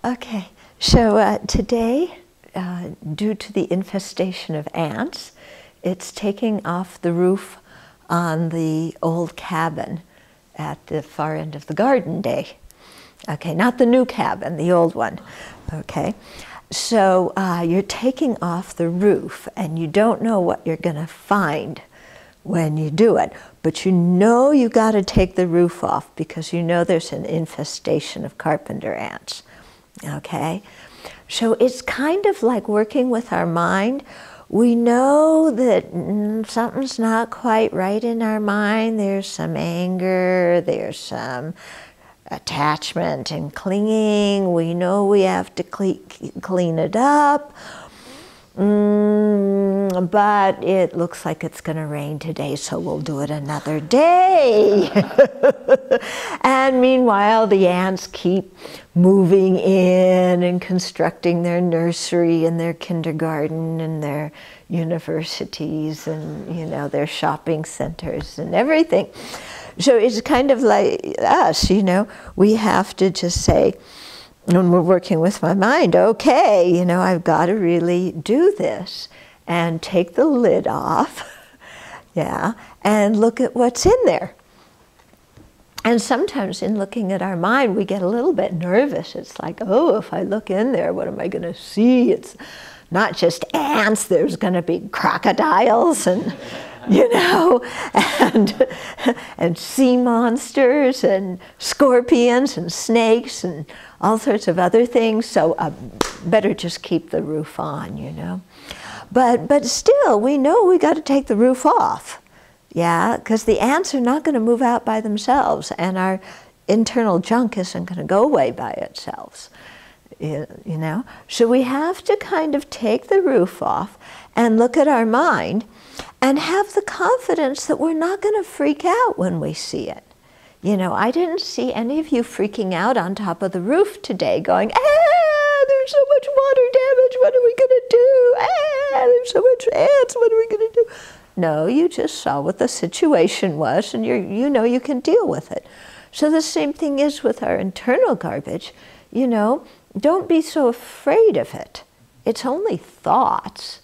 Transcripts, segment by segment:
Okay, so today, due to the infestation of ants, it's taking off the roof on the old cabin at the far end of the garden day. Okay, not the new cabin, the old one. Okay, so you're taking off the roof and you don't know what you're going to find when you do it, but you know you got to take the roof off because you know there's an infestation of carpenter ants. Okay, so it's kind of like working with our mind. We know that something's not quite right in our mind. There's some anger, there's some attachment and clinging. We know we have to clean it up. But it looks like it's going to rain today, so we'll do it another day. And meanwhile, the ants keep moving in and constructing their nursery and their kindergarten and their universities and, you know, their shopping centers and everything. So it's kind of like us, you know, we have to just say, when we're working with my mind, okay, you know, I've got to really do this and take the lid off, yeah, and look at what's in there. And sometimes in looking at our mind, we get a little bit nervous. It's like, oh, if I look in there, what am I going to see? It's not just ants, there's going to be crocodiles and, you know, and sea monsters and scorpions and snakes and all sorts of other things. So better just keep the roof on, you know. But still, we know we got to take the roof off, yeah, because the ants are not going to move out by themselves, and our internal junk isn't going to go away by itself, you know. So we have to kind of take the roof off and look at our mind and have the confidence that we're not going to freak out when we see it. You know, I didn't see any of you freaking out on top of the roof today going, there's so much water damage, what are we going to do? There's so much ants, what are we going to do? No, you just saw what the situation was and you know you can deal with it. So the same thing is with our internal garbage. You know, don't be so afraid of it. It's only thoughts.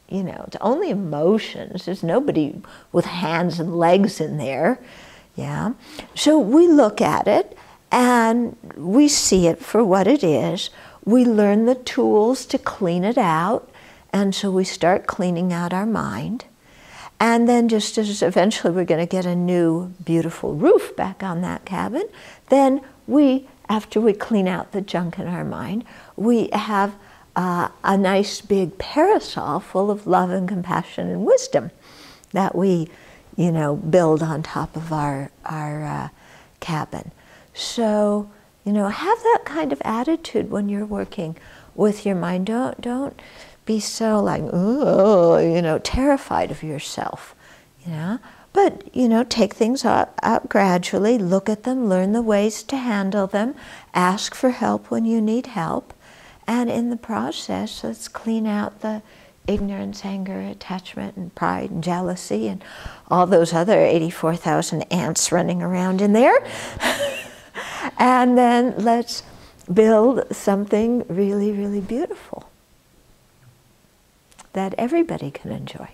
You know, it's only emotions. There's nobody with hands and legs in there. Yeah. So we look at it and we see it for what it is. We learn the tools to clean it out. And so we start cleaning out our mind. And then just as eventually we're going to get a new beautiful roof back on that cabin, then after we clean out the junk in our mind, we have a nice big parasol full of love and compassion and wisdom that we, you know, build on top of our cabin. So, you know, have that kind of attitude when you're working with your mind. Don't be so like, oh, you know, terrified of yourself, you know. But, you know, take things out gradually, look at them, learn the ways to handle them, ask for help when you need help. And in the process, let's clean out the ignorance, anger, attachment, and pride, and jealousy, and all those other 84,000 ants running around in there. And then let's build something really, really beautiful that everybody can enjoy.